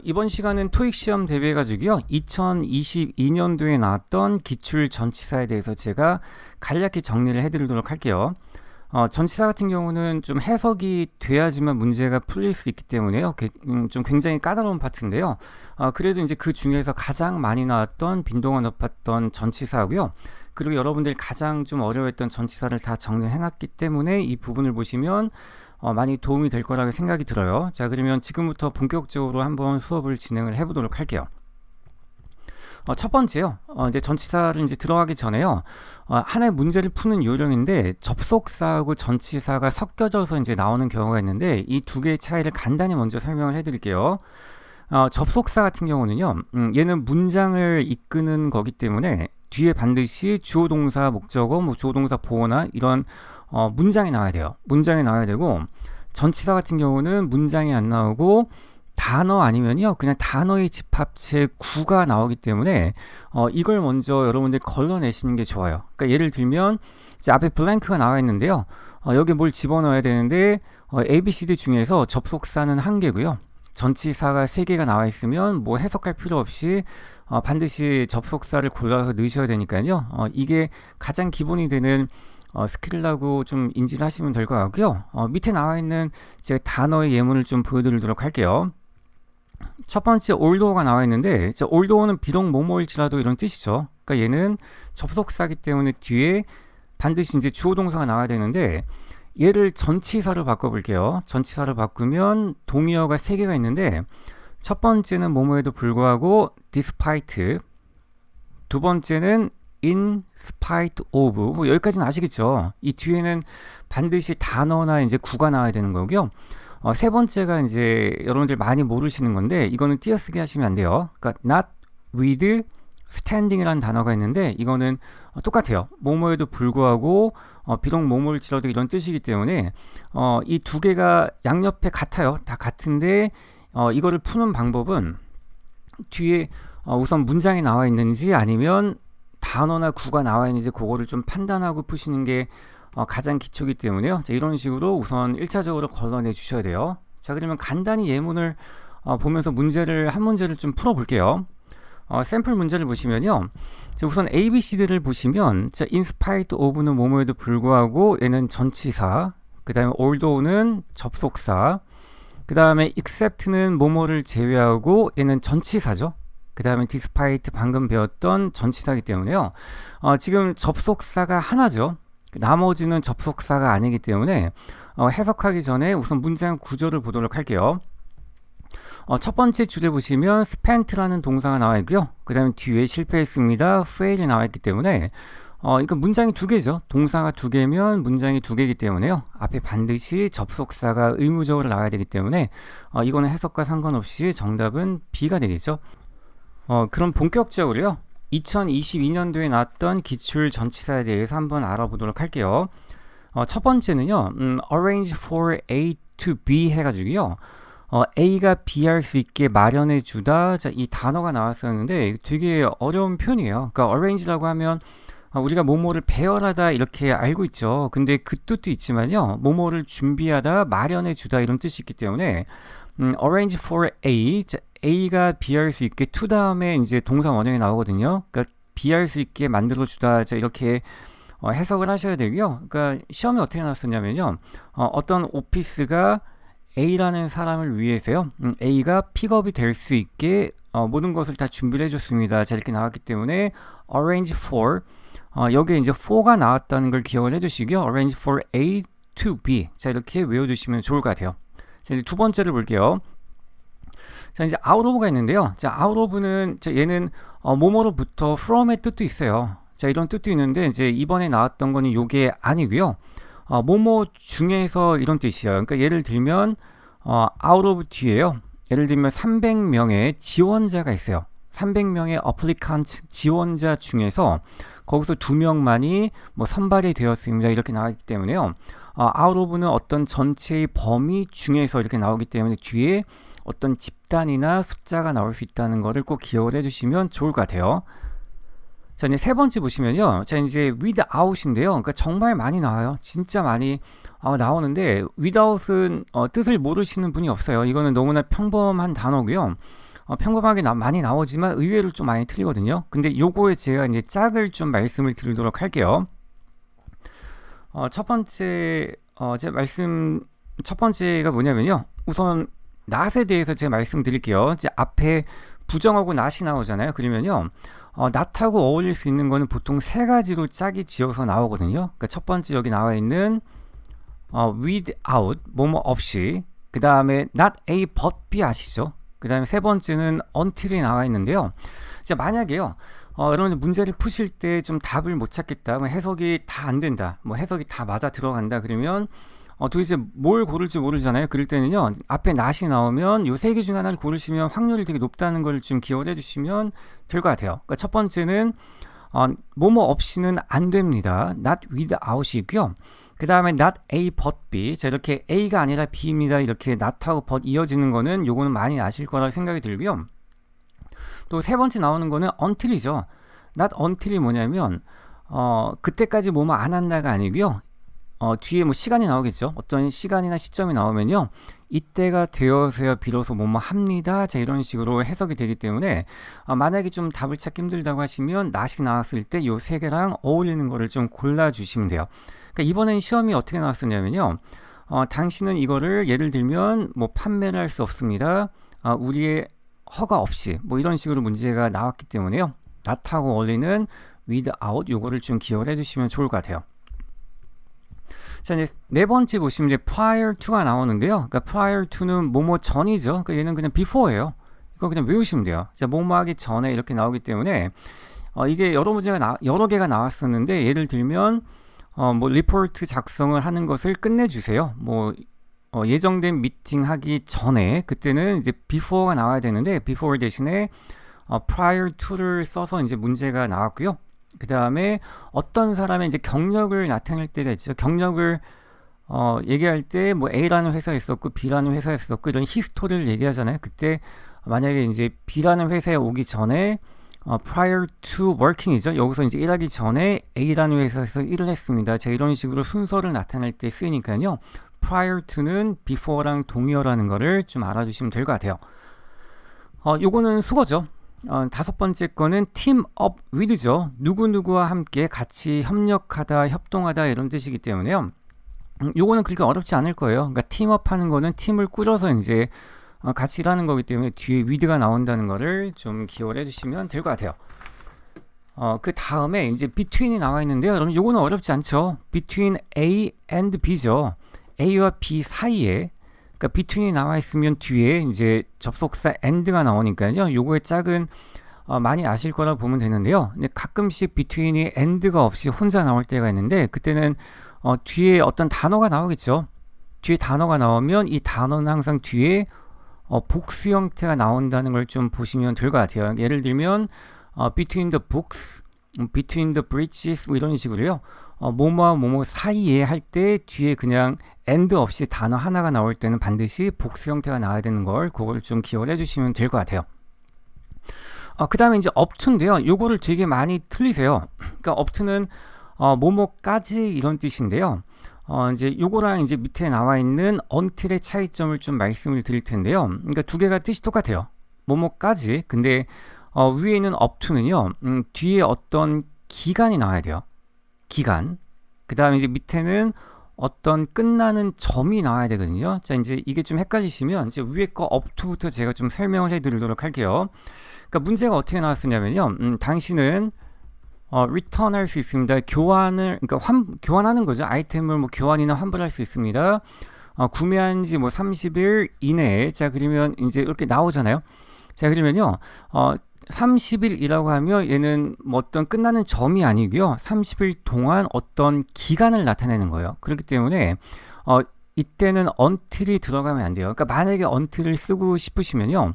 이번 시간은 토익 시험 대비해가지고요. 2022년도에 나왔던 기출 전치사에 대해서 제가 간략히 정리를 해드리도록 할게요. 전치사 같은 경우는 좀 해석이 돼야지만 문제가 풀릴 수 있기 때문에요. 좀 굉장히 까다로운 파트인데요. 그래도 이제 그 중에서 가장 많이 나왔던 빈도가 높았던 전치사고요. 그리고 여러분들이 가장 좀 어려워했던 전치사를 다 정리를 해놨기 때문에 이 부분을 보시면 많이 도움이 될 거라고 생각이 들어요. 자, 그러면 지금부터 본격적으로 한번 수업을 진행을 해보도록 할게요. 첫 번째요. 이제 전치사를 이제 들어가기 전에요. 하나의 문제를 푸는 요령인데 접속사하고 전치사가 섞여져서 이제 나오는 경우가 있는데 이 두 개의 차이를 간단히 먼저 설명을 해드릴게요. 접속사 같은 경우는요. 얘는 문장을 이끄는 거기 때문에 뒤에 반드시 주어 동사 목적어, 주어 동사 보어나 이런 문장이 나와야 돼요. 문장이 나와야 되고 전치사 같은 경우는 문장이 안 나오고 단어 아니면요 그냥 단어의 집합체 구가 나오기 때문에 이걸 먼저 여러분들이 걸러내시는 게 좋아요. 그러니까 예를 들면 이제 앞에 블랭크가 나와 있는데요. 여기 뭘 집어넣어야 되는데 ABCD 중에서 접속사는 1개고요. 전치사가 3개가 나와 있으면 뭐 해석할 필요 없이 반드시 접속사를 골라서 넣으셔야 되니까요. 이게 가장 기본이 되는 스킬이라고 좀 인지를 하시면 될 것 같고요. 밑에 나와 있는 제 단어의 예문을 좀 보여드리도록 할게요. 첫 번째 although가 나와 있는데 although는 비록 뭐뭐일지라도 이런 뜻이죠. 그러니까 얘는 접속사기 때문에 뒤에 반드시 이제 주어 동사가 나와야 되는데 얘를 전치사로 바꿔볼게요. 전치사로 바꾸면 동의어가 3개가 있는데 첫 번째는 뭐뭐에도 불구하고 despite, 두 번째는 in spite of, 뭐 여기까지는 아시겠죠? 이 뒤에는 반드시 단어나 이제 구가 나와야 되는 거고요. 세 번째가 이제 여러분들 많이 모르시는 건데 이거는 띄어쓰기 하시면 안 돼요. 그러니까 not with standing이라는 단어가 있는데 이거는 똑같아요. 뭐뭐에도 불구하고 비록 뭐뭐일지라도 이런 뜻이기 때문에 이 두 개가 양옆에 같아요. 다 같은데 이거를 푸는 방법은 뒤에 우선 문장이 나와 있는지 아니면 단어나 구가 나와 있는지 그거를 좀 판단하고 푸시는 게 가장 기초이기 때문에요. 자, 이런 식으로 우선 1차적으로 걸러내 주셔야 돼요. 자, 그러면 간단히 예문을 보면서 한 문제를 좀 풀어볼게요. 샘플 문제를 보시면요. 자, 우선 ABCD를 보시면 자, in spite of는 뭐뭐에도 불구하고 얘는 전치사, 그 다음에 although는 접속사, 그 다음에 except는 뭐뭐를 제외하고 얘는 전치사죠. 그 다음에 despite 방금 배웠던 전치사이기 때문에요. 지금 접속사가 하나죠. 나머지는 접속사가 아니기 때문에 해석하기 전에 우선 문장 구조를 보도록 할게요. 첫 번째 줄에 보시면 spent라는 동사가 나와 있고요. 그 다음에 뒤에 실패했습니다. fail이 나와 있기 때문에 이거 문장이 2개죠. 동사가 2개면 문장이 2개이기 때문에요. 앞에 반드시 접속사가 의무적으로 나와야 되기 때문에 이거는 해석과 상관없이 정답은 B가 되겠죠. 그럼 본격적으로요. 2022년도에 나왔던 기출 전치사에 대해서 한번 알아보도록 할게요. 첫 번째는요. arrange for A to B 해가지고요. A가 B 할 수 있게 마련해 주다. 자, 이 단어가 나왔었는데 되게 어려운 표현이에요. 그러니까 arrange라고 하면 우리가 뭐뭐를 배열하다 이렇게 알고 있죠. 근데 그 뜻도 있지만요. 뭐뭐를 준비하다, 마련해 주다 이런 뜻이 있기 때문에 arrange for A. 자, A가 B 할 수 있게 to 다음에 이제 동사 원형이 나오거든요. 그러니까 B 할 수 있게 만들어 주다. 자, 이렇게 해석을 하셔야 되고요. 그러니까 시험에 어떻게 나왔었냐면요. 어떤 오피스가 A라는 사람을 위해서요. A가 픽업이 될 수 있게 모든 것을 다 준비를 해줬습니다. 자, 이렇게 나왔기 때문에 arrange for 여기에 이제 for가 나왔다는 걸 기억을 해주시고요. arrange for A to B. 자, 이렇게 외워두시면 좋을 것 같아요. 자, 이제 두 번째를 볼게요. 자, 이제 out of가 있는데요. 자, out of는 얘는 뭐뭐로부터 from의 뜻도 있어요. 자, 이런 뜻도 있는데 이제 이번에 나왔던 거는 요게 아니고요. 뭐뭐 중에서 이런 뜻이에요. 그러니까 예를 들면 out of 뒤에요. 예를 들면 300명의 지원자가 있어요. 300명의 applicant 지원자 중에서 거기서 2명만이 뭐 선발이 되었습니다. 이렇게 나왔기 때문에요. out of는 어떤 전체의 범위 중에서 이렇게 나오기 때문에 뒤에 어떤 집단이나 숫자가 나올 수 있다는 것을 꼭 기억을 해주시면 좋을 것 같아요. 자, 이제 세 번째 보시면요. 자, 이제 without인데요. 그러니까 정말 많이 나와요. 진짜 많이 나오는데 without은 뜻을 모르시는 분이 없어요. 이거는 너무나 평범한 단어고요. 평범하게 많이 나오지만 의외로 좀 많이 틀리거든요. 근데 요거에 제가 이제 짝을 좀 말씀을 드리도록 할게요. 첫 번째 첫 번째가 뭐냐면요. 우선 not에 대해서 제가 말씀드릴게요. 이제 앞에 부정하고 not이 나오잖아요. 그러면요. not하고 어울릴 수 있는 거는 보통 세 가지로 짝이 지어서 나오거든요. 그러니까 첫 번째 여기 나와 있는 without 뭐뭐 없이, 그 다음에 not A but B 아시죠? 그 다음에 세 번째는 until이 나와 있는데요. 자, 만약에요. 여러분들 문제를 푸실 때 좀 답을 못 찾겠다, 뭐 해석이 다 안 된다, 뭐 해석이 다 맞아 들어간다 그러면 도대체 뭘 고를지 모르잖아요. 그럴 때는요, 앞에 not이 나오면 요 세 개 중에 하나를 고르시면 확률이 되게 높다는 걸 좀 기억을 해주시면 될 것 같아요. 그러니까 첫 번째는 뭐뭐 없이는 안 됩니다. not without이고요. 그 다음에 not A but B. 자, 이렇게 A가 아니라 B입니다. 이렇게 not하고 but 이어지는 거는 요거는 많이 아실 거라 생각이 들고요. 또 세 번째 나오는 거는 until이죠. not until이 뭐냐면 그때까지 뭐뭐 안 한다가 아니고요. 뒤에 뭐 시간이 나오겠죠. 어떤 시간이나 시점이 나오면요, 이때가 되어서야 비로소 뭐뭐 합니다. 자, 이런 식으로 해석이 되기 때문에 만약에 좀 답을 찾기 힘들다고 하시면 not이 나왔을 때 요 세 개랑 어울리는 거를 좀 골라주시면 돼요. 그러니까 이번엔 시험이 어떻게 나왔었냐면요, 당신은 이거를 예를 들면 뭐 판매를 할 수 없습니다. 우리의 허가 없이, 뭐 이런 식으로 문제가 나왔기 때문에요, not하고 어울리는 without 요거를 좀 기억을 해주시면 좋을 것 같아요. 자, 이제 네 번째 보시면 이제 prior to가 나오는데요. 그러니까 prior to는 뭐뭐 전이죠. 그러니까 얘는 그냥 before예요. 이거 그냥 외우시면 돼요. 자, 뭐뭐 하기 전에 이렇게 나오기 때문에 이게 여러 문제가 여러 개가 나왔었는데, 예를 들면 뭐 리포트 작성을 하는 것을 끝내주세요. 뭐 예정된 미팅 하기 전에, 그때는 이제 before가 나와야 되는데 before 대신에 prior to를 써서 이제 문제가 나왔고요. 그 다음에 어떤 사람의 이제 경력을 나타낼 때가 있죠. 경력을 얘기할 때 뭐 A라는 회사에 있었고 B라는 회사에 있었고 이런 히스토리를 얘기하잖아요. 그때 만약에 이제 B라는 회사에 오기 전에 prior to working이죠. 여기서 이제 일하기 전에 A라는 회사에서 일을 했습니다. 자, 이런 식으로 순서를 나타낼 때 쓰이니까요, prior to는 before랑 동의어라는 거를 좀 알아두시면 될 것 같아요. 요거는 수거죠. 다섯 번째 거는 team up with죠. 누구누구와 함께 같이 협력하다, 협동하다 이런 뜻이기 때문에요. 요거는 그렇게 어렵지 않을 거예요. 그러니까 team up 하는 거는 팀을 꾸려서 이제 같이 일하는 거기 때문에 뒤에 with가 나온다는 거를 좀 기억을 해주시면 될 것 같아요. 그 다음에 이제 between이 나와 있는데요. 여러분 요거는 어렵지 않죠. between A and B죠. A와 B 사이에, 그러니까 between이 나와 있으면 뒤에 이제 접속사 and가 나오니까요. 요거의 짝은 많이 아실 거라 보면 되는데요. 근데 가끔씩 between이 and가 없이 혼자 나올 때가 있는데, 그때는 뒤에 어떤 단어가 나오겠죠. 뒤에 단어가 나오면 이 단어는 항상 뒤에 복수 형태가 나온다는 걸 좀 보시면 될 것 같아요. 예를 들면 between the books, between the bridges 뭐 이런 식으로요. 뭐뭐와 뭐뭐 사이에 할 때 뒤에 그냥 and 없이 단어 하나가 나올 때는 반드시 복수 형태가 나와야 되는 걸, 그걸 좀 기억을 해주시면 될 것 같아요. 그 다음에 이제 up to인데요. 요거를 되게 많이 틀리세요. 그러니까 up to는 뭐뭐까지 이런 뜻인데요. 이제 요거랑 이제 밑에 나와 있는 until의 차이점을 좀 말씀을 드릴 텐데요. 그러니까 두 개가 뜻이 똑같아요. 뭐뭐까지. 근데 위에 있는 up to는요, 뒤에 어떤 기간이 나와야 돼요. 기간. 그 다음에 이제 밑에는 어떤 끝나는 점이 나와야 되거든요. 자, 이제 이게 좀 헷갈리시면 이제 위에 거 up to부터 제가 좀 설명을 해 드리도록 할게요. 그러니까 문제가 어떻게 나왔었냐면요. 당신은 return 할 수 있습니다. 교환을, 그러니까 교환하는 거죠. 아이템을 뭐 교환이나 환불할 수 있습니다. 구매한 지 뭐 30일 이내에. 자, 그러면 이제 이렇게 나오잖아요. 자, 그러면요. 30일이라고 하면 얘는 뭐 어떤 끝나는 점이 아니고요. 30일 동안 어떤 기간을 나타내는 거예요. 그렇기 때문에 이때는 until이 들어가면 안 돼요. 그러니까 만약에 until을 쓰고 싶으시면요.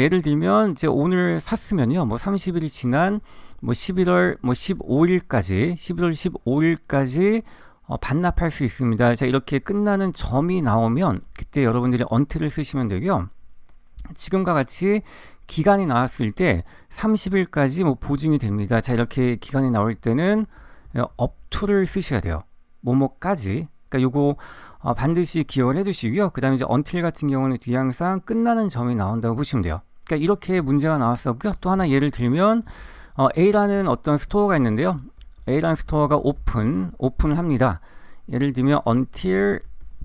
예를 들면 이제 오늘 샀으면요. 뭐 30일이 지난 뭐 11월 뭐 15일까지 11월 15일까지 반납할 수 있습니다. 자, 이렇게 끝나는 점이 나오면 그때 여러분들이 until을 쓰시면 되고요. 지금과 같이 기간이 나왔을 때 30일까지 뭐 보증이 됩니다. 자, 이렇게 기간이 나올 때는 up to를 쓰셔야 돼요. 뭐뭐까지. 그러니까 요거 반드시 기억을 해두시고요. 그 다음에 이제 until 같은 경우는 뒤에 항상 끝나는 점이 나온다고 보시면 돼요. 그러니까 이렇게 문제가 나왔었고요. 또 하나 예를 들면 A라는 어떤 스토어가 있는데요. A라는 스토어가 오픈을 합니다. 예를 들면 until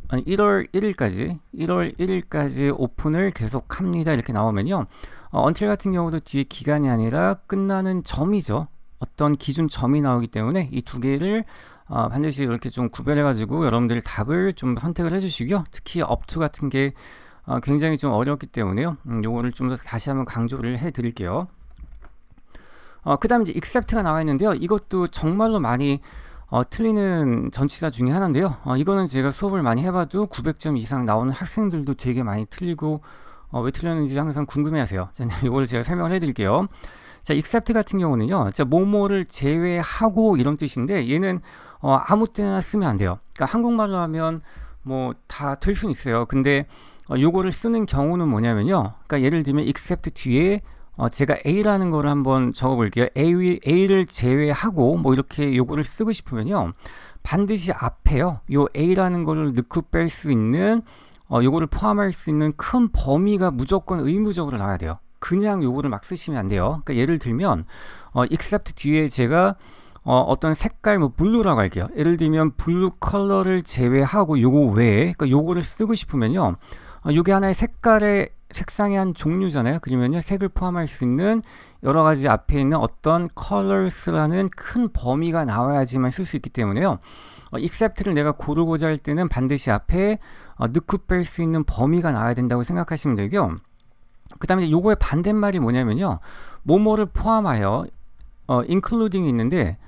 1월 1일까지 오픈을 계속 합니다. 이렇게 나오면요. until 같은 경우도 뒤에 기간이 아니라 끝나는 점이죠. 어떤 기준 점이 나오기 때문에 이 두 개를 반드시 이렇게 좀 구별해 가지고 여러분들 답을 좀 선택을 해 주시고요. 특히 up to 같은 게 굉장히 좀 어렵기 때문에요. 요거를 좀 더 다시 한번 강조를 해 드릴게요. 그 다음에 이제 except가 나와 있는데요. 이것도 정말로 많이 틀리는 전치사 중에 하나인데요. 이거는 제가 수업을 많이 해봐도 900점 이상 나오는 학생들도 되게 많이 틀리고 왜 틀렸는지 항상 궁금해하세요. 자, 이걸 제가 설명을 해드릴게요. 자, except 같은 경우는요. 자, 뭐뭐를 제외하고 이런 뜻인데 얘는 아무 때나 쓰면 안 돼요. 그러니까 한국말로 하면 뭐 다 될 수는 있어요. 근데 요거를 쓰는 경우는 뭐냐면요. 그러니까 예를 들면 except 뒤에 제가 A라는 거를 한번 적어볼게요. A를 제외하고 뭐 이렇게 요거를 쓰고 싶으면요. 반드시 앞에요. 요 A라는 거를 넣고 뺄 수 있는 요거를 포함할 수 있는 큰 범위가 무조건 의무적으로 나와야 돼요. 그냥 요거를 막 쓰시면 안 돼요. 그러니까 예를 들면 except 뒤에 제가 어떤 색깔 뭐 블루라고 할게요. 예를 들면 블루 컬러를 제외하고 요거 외에 그러니까 요거를 쓰고 싶으면요. 요게 하나의 색상의 한 종류잖아요. 그러면요 색을 포함할 수 있는 여러 가지 앞에 있는 어떤 colors라는 큰 범위가 나와야지만 쓸 수 있기 때문에요. except를 내가 고르고자 할 때는 반드시 앞에 넣고 뺄 수 있는 범위가 나와야 된다고 생각하시면 되고요. 그 다음에 요거의 반대말이 뭐냐면요. 뭐뭐를 포함하여 including이 있는데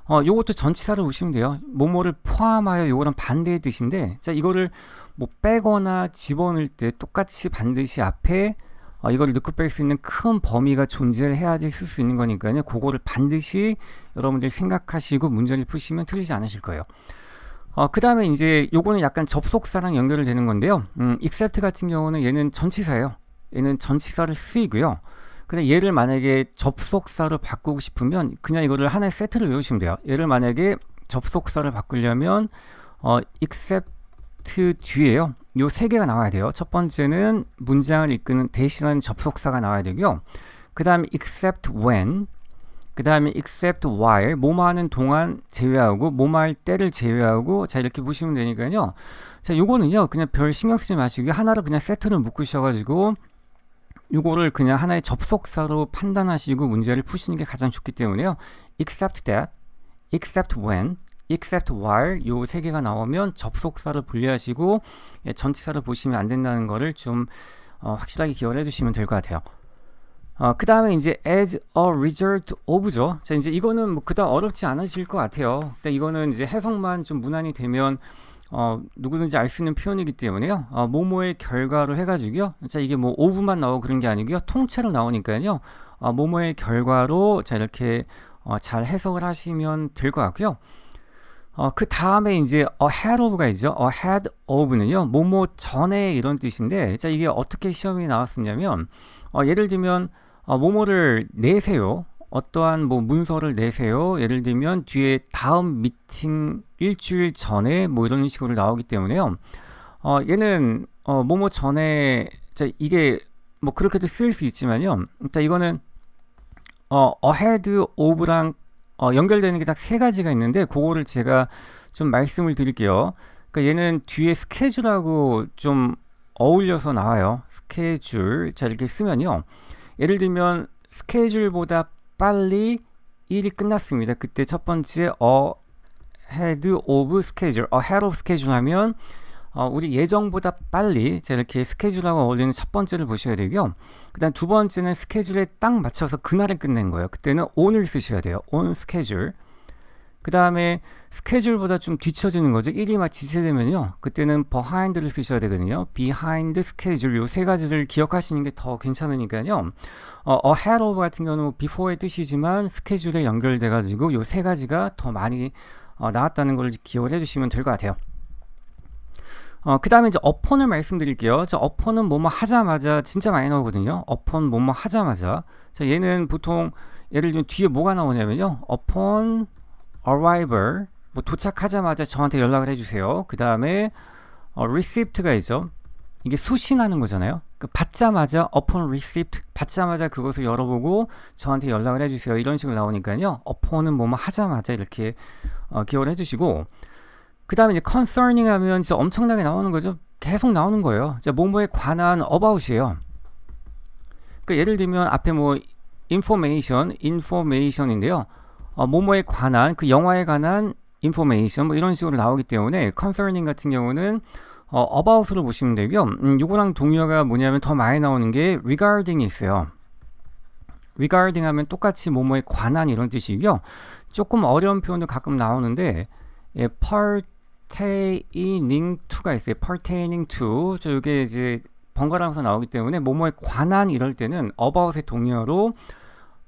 요것도 전치사를 보시면 돼요. 뭐뭐를 포함하여 요거랑 반대의 뜻인데 자 이거를 뭐 빼거나 집어넣을 때 똑같이 반드시 앞에 이걸 넣고 뺄 수 있는 큰 범위가 존재를 해야지 쓸 수 있는 거니까요. 그거를 반드시 여러분들이 생각하시고 문제를 푸시면 틀리지 않으실 거예요. 그 다음에 이제 요거는 약간 접속사랑 연결이 되는 건데요. except 같은 경우는 얘는 전치사예요. 얘는 전치사를 쓰이고요. 근데 얘를 만약에 접속사로 바꾸고 싶으면 그냥 이거를 하나의 세트를 외우시면 돼요. 얘를 만약에 접속사를 바꾸려면 except 뒤에요. 요 세 개가 나와야 돼요. 첫 번째는 문장을 이끄는 대신하는 접속사가 나와야 되고요. 그 다음에 except when, 그 다음에 except while, 뭐뭐 하는 동안 제외하고 뭐뭐 할 때를 제외하고 자 이렇게 보시면 되니까요. 자 요거는요 그냥 별 신경 쓰지 마시고 하나로 그냥 세트를 묶으셔가지고 요거를 그냥 하나의 접속사로 판단하시고 문제를 푸시는 게 가장 좋기 때문에요. except that, except when, except while 요 세 개가 나오면 접속사를 분리하시고 전치사를 보시면 안 된다는 거를 좀 확실하게 기억을 해두시면 될 것 같아요. 그 다음에 이제 as a result of죠. 자 이제 이거는 뭐 그다음 어렵지 않으실 것 같아요. 근데 이거는 이제 해석만 좀 무난히 되면 누구든지 알 수 있는 표현이기 때문에요. 뭐뭐의 결과로 해가지고요. 자 이게 뭐 of만 나오고 그런 게 아니고요. 통째로 나오니까요. 뭐뭐의 결과로 자 이렇게 잘 해석을 하시면 될 것 같고요. 그 다음에 이제 ahead of가 있죠. ahead of는요. 뭐뭐 전에 이런 뜻인데 자 이게 어떻게 시험이 나왔었냐면 예를 들면 뭐뭐를 내세요. 어떠한 뭐 문서를 내세요. 예를 들면 뒤에 다음 미팅 일주일 전에 뭐 이런 식으로 나오기 때문에요. 얘는 뭐뭐 전에 자 이게 뭐 그렇게도 쓰일 수 있지만요. 자 이거는 ahead of랑 연결되는 게 딱 세 가지가 있는데 그거를 제가 좀 말씀을 드릴게요. 그러니까 얘는 뒤에 스케줄하고 좀 어울려서 나와요. 스케줄 자 이렇게 쓰면요. 예를 들면 스케줄보다 빨리 일이 끝났습니다. 그때 첫 번째 ahead of schedule, ahead of schedule 하면 우리 예정보다 빨리 자 이렇게 스케줄하고 어울리는 첫 번째를 보셔야 되고요. 그 다음 두 번째는 스케줄에 딱 맞춰서 그날에 끝낸 거예요. 그때는 on을 쓰셔야 돼요. on schedule. 그 다음에 스케줄보다 좀 뒤처지는 거죠. 일이 막 지체되면요. 그때는 behind를 쓰셔야 되거든요. behind schedule 요 세 가지를 기억하시는 게 더 괜찮으니까요. ahead of 같은 경우는 before의 뜻이지만 스케줄에 연결돼 가지고 요 세 가지가 더 많이 나왔다는 걸 기억을 해주시면 될 것 같아요. 그 다음에 이제 upon을 말씀드릴게요. 자, upon은 뭐뭐 하자마자 진짜 많이 나오거든요. upon 뭐뭐 하자마자. 자, 얘는 보통 예를 들면 뒤에 뭐가 나오냐면요. upon arrival 뭐 도착하자마자 저한테 연락을 해주세요. 그 다음에 receipt가 있죠. 이게 수신하는 거잖아요. 그 받자마자 upon receipt, 받자마자 그것을 열어보고 저한테 연락을 해주세요. 이런 식으로 나오니까요. upon은 뭐뭐 하자마자 이렇게 기억을 해주시고, 그 다음에 이제 concerning 하면 진짜 엄청나게 나오는 거죠. 계속 나오는 거예요. 자, 뭐뭐에 관한 about이에요. 그러니까 예를 들면 앞에 뭐 information인데요. 뭐뭐에 관한, 그 영화에 관한 information 뭐 이런 식으로 나오기 때문에 concerning 같은 경우는 about으로 보시면 되고요. 요거랑 동의어가 뭐냐면 더 많이 나오는 게 regarding이 있어요. regarding 하면 똑같이 뭐뭐에 관한 이런 뜻이고요. 조금 어려운 표현도 가끔 나오는데 pertaining to가 있어요. pertaining to. 이게 이제 번갈아가면서 나오기 때문에 뭐뭐에 관한 이럴 때는 about의 동의어로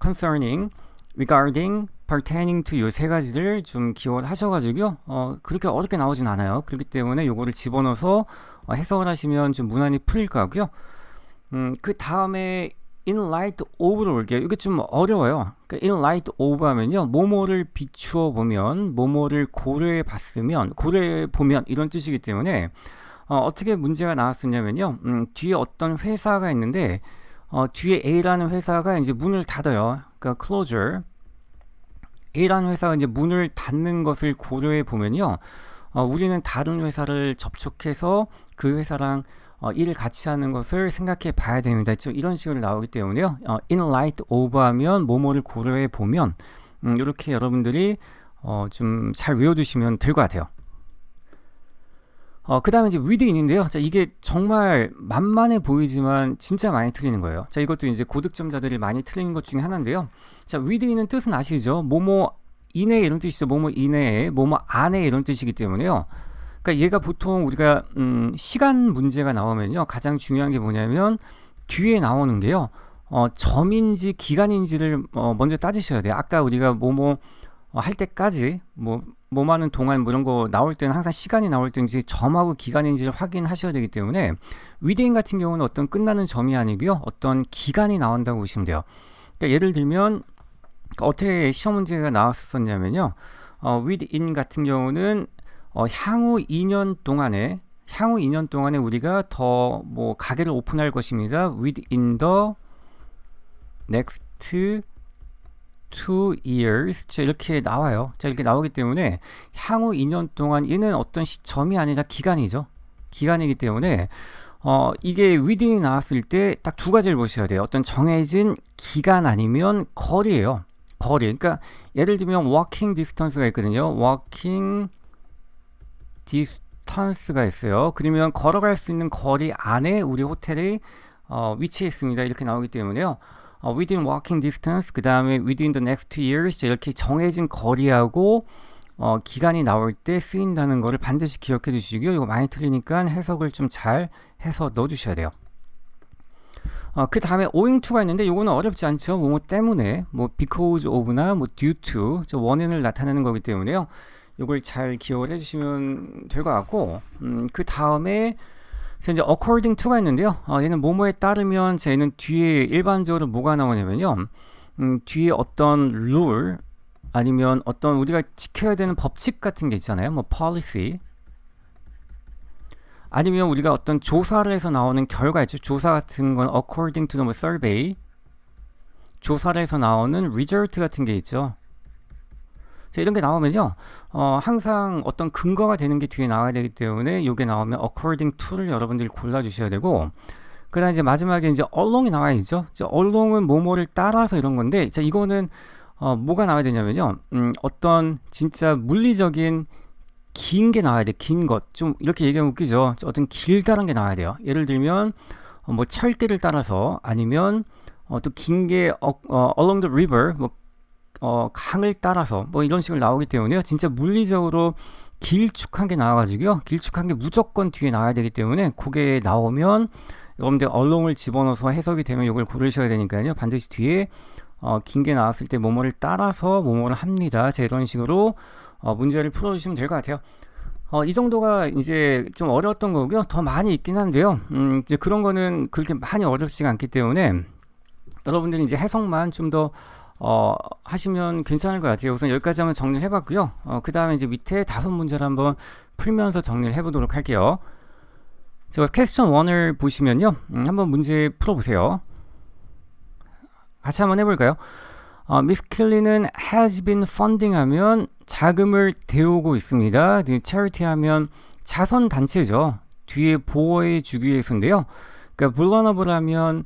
concerning, regarding, pertaining to 요 세 가지를 좀 기억을 하셔가지고요. 그렇게 어렵게 나오진 않아요. 그렇기 때문에 요거를 집어넣어서 해석을 하시면 좀 무난히 풀릴 것 같고요. 그 다음에 in light of로 올게요. 이게 좀 어려워요. 그러니까 in light of 하면요, 뭐뭐를 비추어 보면, 뭐뭐를 고려해 봤으면, 고려해 보면 이런 뜻이기 때문에 어떻게 문제가 나왔었냐면요. 뒤에 어떤 회사가 있는데 뒤에 A라는 회사가 이제 문을 닫아요. 그러니까 closure. A라는 회사가 이제 문을 닫는 것을 고려해 보면요. 우리는 다른 회사를 접촉해서 그 회사랑 일을 같이 하는 것을 생각해 봐야 됩니다. 이런 식으로 나오기 때문에요. in light of 하면 뭐뭐를 고려해 보면, 이렇게 여러분들이 좀 잘 외워두시면 될 것 같아요. 그 다음에 이제 within인데요. 자, 이게 정말 만만해 보이지만 진짜 많이 틀리는 거예요. 자, 이것도 이제 고득점자들이 많이 틀리는 것 중에 하나인데요. 자, within은 뜻은 아시죠? 뭐뭐 이내 이런 뜻이죠. 뭐뭐 이내에, 뭐뭐 안에 이런 뜻이기 때문에요. 그러니까 얘가 보통 우리가 시간 문제가 나오면요, 가장 중요한 게 뭐냐면 뒤에 나오는 게요, 점인지 기간인지를 먼저 따지셔야 돼요. 아까 우리가 뭐뭐 할 때까지 뭐하는 동안 뭐 이런 거 나올 때는 항상 시간이 나올 때는 이제 점하고 기간인지를 확인하셔야 되기 때문에 within 같은 경우는 어떤 끝나는 점이 아니고요, 어떤 기간이 나온다고 보시면 돼요. 그러니까 예를 들면 어떻게 시험 문제가 나왔었냐면요, within 같은 경우는 향후 2년 동안에 우리가 더 뭐 가게를 오픈할 것입니다. within the next 2 years. 자, 이렇게 나와요. 자, 이렇게 나오기 때문에 향후 2년 동안, 얘는 어떤 시점이 아니라 기간이죠. 기간이기 때문에 이게 within이 나왔을 때 딱 두 가지를 보셔야 돼요. 어떤 정해진 기간 아니면 거리예요. 거리. 그러니까 예를 들면 walking distance가 있거든요. walking distance가 있어요. 그러면 걸어갈 수 있는 거리 안에 우리 호텔이 위치해 있습니다. 이렇게 나오기 때문에요. within walking distance, 그 다음에 within the next 2 years, 이렇게 정해진 거리하고 기간이 나올 때 쓰인다는 거를 반드시 기억해 주시고요. 이거 많이 틀리니까 해석을 좀 잘 해서 넣어 주셔야 돼요. 그 다음에 owing to가 있는데 이거는 어렵지 않죠. 뭐 때문에, 뭐 because of나 뭐 due to, 원인을 나타내는 거기 때문에요. 이걸 잘 기억을 해주시면 될 것 같고, 그 다음에 이제 according to가 있는데요. 얘는 뭐뭐에 따르면, 얘는 뒤에 일반적으로 뭐가 나오냐면요, 뒤에 어떤 룰 아니면 어떤 우리가 지켜야 되는 법칙 같은 게 있잖아요. 뭐 policy, 아니면 우리가 어떤 조사를 해서 나오는 결과 있죠. 조사 같은 건 according to the survey, 조사를 해서 나오는 result 같은 게 있죠. 자, 이런 게 나오면요, 항상 어떤 근거가 되는 게 뒤에 나와야 되기 때문에 이게 나오면 according to를 여러분들이 골라주셔야 되고, 그 다음에 이제 마지막에 이제 along이 나와야죠. along은 뭐뭐를 따라서 이런 건데, 자, 이거는 뭐가 나와야 되냐면요, 어떤 진짜 물리적인 긴 게 나와야 돼. 긴 것. 좀 이렇게 얘기하면 웃기죠. 어떤 길다란 게 나와야 돼요. 예를 들면 뭐 철길을 따라서, 아니면 또 긴 게 along the river, 뭐 강을 따라서, 뭐 이런 식으로 나오기 때문에요. 진짜 물리적으로 길쭉한 게 나와가지고요, 길쭉한 게 무조건 뒤에 나와야 되기 때문에 그게 나오면 여러분들 along을 집어넣어서 해석이 되면 이걸 고르셔야 되니까요. 반드시 뒤에 긴 게 나왔을 때 뭐뭐를 따라서 뭐뭐를 합니다. 자, 이런 식으로 문제를 풀어주시면 될 것 같아요. 이 정도가 이제 좀 어려웠던 거고요. 더 많이 있긴 한데요. 이제 그런 거는 그렇게 많이 어렵지가 않기 때문에 여러분들이 이제 해석만 좀 더 하시면 괜찮을 것 같아요. 우선 여기까지 한번 정리를 해봤고요. 그 다음에 이제 밑에 5문제를 한번 풀면서 정리를 해보도록 할게요. 저 퀘스천 1을 보시면요. 한번 문제 풀어보세요. 같이 한번 해볼까요? 미스 킬리는 has been funding 하면 자금을 데우고 있습니다. charity 하면 자선단체죠. 뒤에 보호해 주기 위해서인데요. 그러니까 vulnerable 하면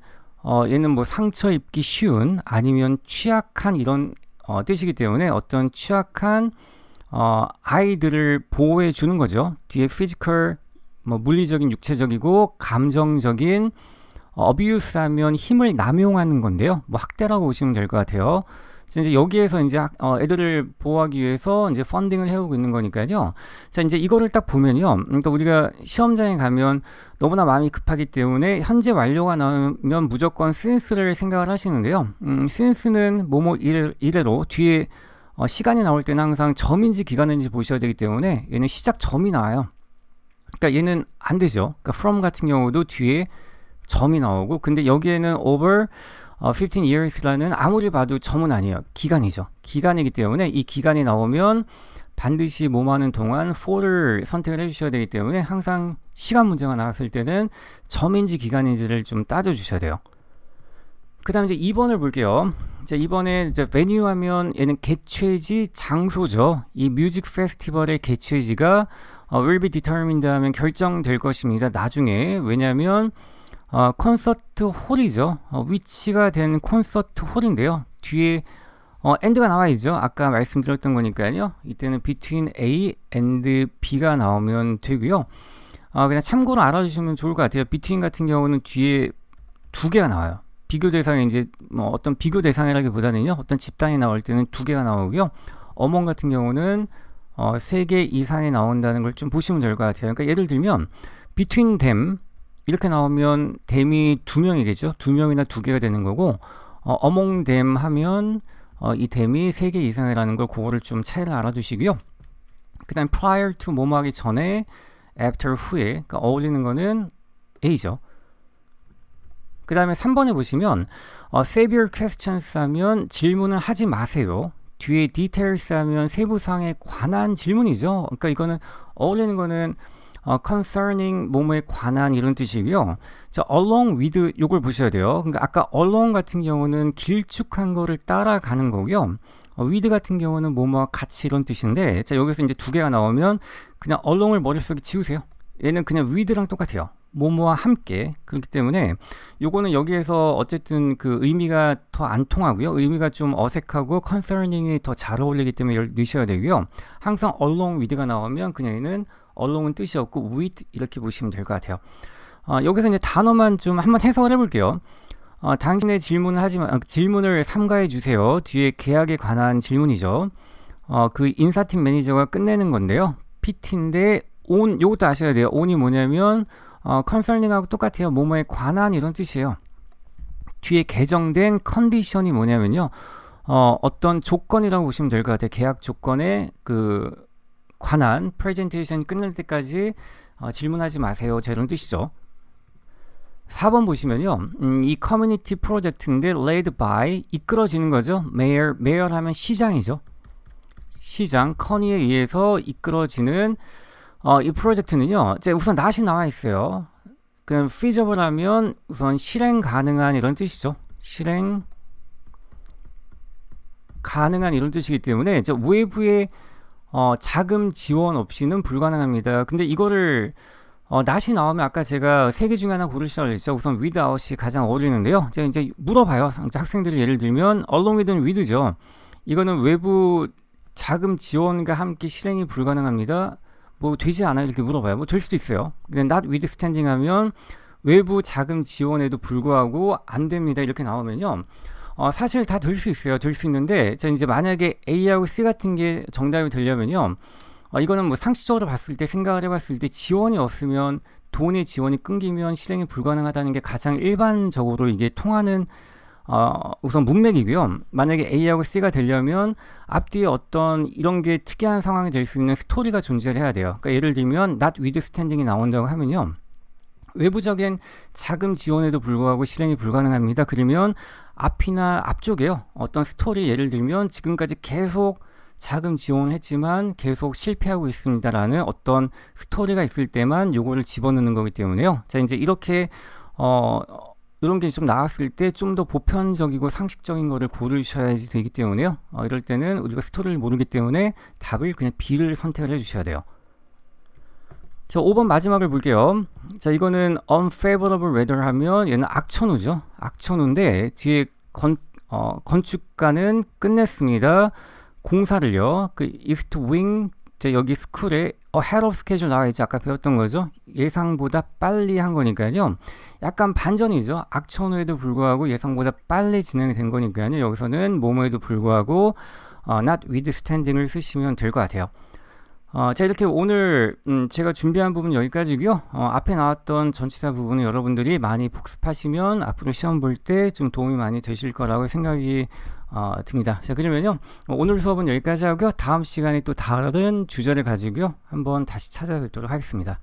얘는 뭐 상처 입기 쉬운 아니면 취약한 이런 뜻이기 때문에 어떤 취약한 아이들을 보호해 주는 거죠. 뒤에 physical 뭐 물리적인 육체적이고 감정적인 abuse 하면 힘을 남용하는 건데요. 뭐 학대라고 보시면 될 것 같아요. 이제 여기에서 이제 애들을 보호하기 위해서 이제 펀딩을 해오고 있는 거니까요. 자, 이제 이거를 딱 보면요. 그러니까 우리가 시험장에 가면 너무나 마음이 급하기 때문에 현재 완료가 나오면 무조건 since를 생각을 하시는데요. since는 뭐뭐 이래로 뒤에 시간이 나올 때는 항상 점인지 기간인지 보셔야 되기 때문에 얘는 시작 점이 나와요. 그러니까 얘는 안 되죠. 그러니까 from 같은 경우도 뒤에 점이 나오고, 근데 여기에는 over 15 years라는 아무리 봐도 점은 아니에요. 기간이죠. 기간이기 때문에 이 기간이 나오면 반드시 뭐하는 동안 for를 선택을 해주셔야 되기 때문에 항상 시간 문제가 나왔을 때는 점인지 기간인지를 좀 따져주셔야 돼요. 그 다음 이제 2번을 볼게요. 자, 2번에 이제 venue 하면 얘는 개최지 장소죠. 이 뮤직 페스티벌의 개최지가 will be determined 하면 결정될 것입니다. 나중에. 왜냐하면 콘서트 홀이죠. 위치가 된 콘서트 홀인데요. 뒤에 and가 나와 있죠. 아까 말씀드렸던 거니까요. 이때는 between A and B가 나오면 되고요. 그냥 참고로 알아주시면 좋을 것 같아요. between 같은 경우는 뒤에 두 개가 나와요. 비교 대상이 이제 뭐 어떤 비교 대상이라기보다는요. 어떤 집단이 나올 때는 두 개가 나오고요. among 같은 경우는 세 개 이상이 나온다는 걸 좀 보시면 될 것 같아요. 그러니까 예를 들면 between them 이렇게 나오면 them이 두 명이겠죠. 두 명이나 두 개가 되는 거고 among them 하면 이 them이 세 개 이상이라는 걸 그거를 좀 차이를 알아두시고요. 그 다음 prior to 뭐뭐 하기 전에 after 후에 그러니까 어울리는 거는 A죠. 그 다음에 3번에 보시면 save your questions 하면 질문을 하지 마세요. 뒤에 details 하면 세부사항에 관한 질문이죠. 그러니까 이거는 어울리는 거는 concerning 뭐뭐에 관한 이런 뜻이고요. 자, along with 요걸 보셔야 돼요. 그러니까 아까 along 같은 경우는 길쭉한 거를 따라가는 거고요. with 같은 경우는 뭐뭐와 같이 이런 뜻인데, 자, 여기서 이제 두 개가 나오면 그냥 along을 머릿속에 지우세요. 얘는 그냥 with랑 똑같아요. 뭐뭐와 함께. 그렇기 때문에 요거는 여기에서 어쨌든 그 의미가 더 안 통하고요. 의미가 좀 어색하고 concerning이 더 잘 어울리기 때문에 이걸 넣으셔야 되고요. 항상 along with가 나오면 그냥 얘는 along은 뜻이 없고 with 이렇게 보시면 될 것 같아요. 여기서 이제 단어만 좀 한번 해석을 해볼게요. 당신의 질문을 질문을 삼가해 주세요. 뒤에 계약에 관한 질문이죠. 그 인사팀 매니저가 끝내는 건데요. PT인데 on 요것도 아셔야 돼요. on이 뭐냐면 concerning하고 똑같아요. 뭐뭐에 관한 이런 뜻이에요. 뒤에 개정된 컨디션이 뭐냐면요. 어떤 조건이라고 보시면 될 것 같아요. 계약 조건에 그 관한 프레젠테이션 끝날 때까지 질문하지 마세요. 이런 뜻이죠. 4번 보시면요. 이 커뮤니티 프로젝트인데 led by 이끌어지는 거죠. mayor 하면 시장이죠. 시장 커니에 의해서 이끌어지는 이 프로젝트는요. 우선 낫이 나와 있어요. 그럼 feasible 하면 우선 실행 가능한 이런 뜻이죠. 실행 가능한 이런 뜻이기 때문에 외부의 자금 지원 없이는 불가능합니다. 근데 이거를 낫이 나오면 아까 제가 세 개 중에 하나 고르시라고 했죠. 우선 without이 가장 어울리는데요. 제가 이제 물어봐요. 학생들이 예를 들면 along with는 with죠. 이거는 외부 자금 지원과 함께 실행이 불가능합니다. 뭐 되지 않아요? 이렇게 물어봐요. 뭐 될 수도 있어요. 근데 not withstanding 하면 외부 자금 지원에도 불구하고 안 됩니다. 이렇게 나오면요. 사실 다 될 수 있어요. 될 수 있는데, 자, 이제 만약에 A하고 C 같은 게 정답이 되려면요. 이거는 뭐 상식적으로 봤을 때, 생각을 해봤을 때 지원이 없으면, 돈의 지원이 끊기면 실행이 불가능하다는 게 가장 일반적으로 이게 통하는 우선 문맥이고요. 만약에 A하고 C가 되려면 앞뒤에 어떤 이런 게 특이한 상황이 될 수 있는 스토리가 존재를 해야 돼요. 그러니까 예를 들면 not withstanding이 나온다고 하면요. 외부적인 자금 지원에도 불구하고 실행이 불가능합니다. 그러면 앞이나 앞쪽에요. 어떤 스토리 예를 들면 지금까지 계속 자금 지원을 했지만 계속 실패하고 있습니다라는 어떤 스토리가 있을 때만 요거를 집어넣는 거기 때문에요. 자, 이제 이렇게 이런 게 좀 나왔을 때 좀 더 보편적이고 상식적인 거를 고르셔야지 되기 때문에요. 이럴 때는 우리가 스토리를 모르기 때문에 답을 그냥 B를 선택을 해주셔야 돼요. 자, 5번 마지막을 볼게요. 자, 이거는 unfavorable weather 하면 얘는 악천후죠. 악천후인데 뒤에 건축가는 끝냈습니다. 공사를요. 그 east wing, 여기 스쿨에 ahead of schedule 나와 있지. 아까 배웠던 거죠. 예상보다 빨리 한 거니까요. 약간 반전이죠. 악천후에도 불구하고 예상보다 빨리 진행이 된 거니까요. 여기서는 뭐뭐에도 불구하고 not withstanding을 쓰시면 될 것 같아요. 자, 이렇게 오늘 제가 준비한 부분 여기까지고요. 앞에 나왔던 전치사 부분은 여러분들이 많이 복습하시면 앞으로 시험 볼 때 좀 도움이 많이 되실 거라고 생각이 듭니다. 자, 그러면요, 오늘 수업은 여기까지 하고요. 다음 시간에 또 다른 주제를 가지고요 한번 다시 찾아뵙도록 하겠습니다.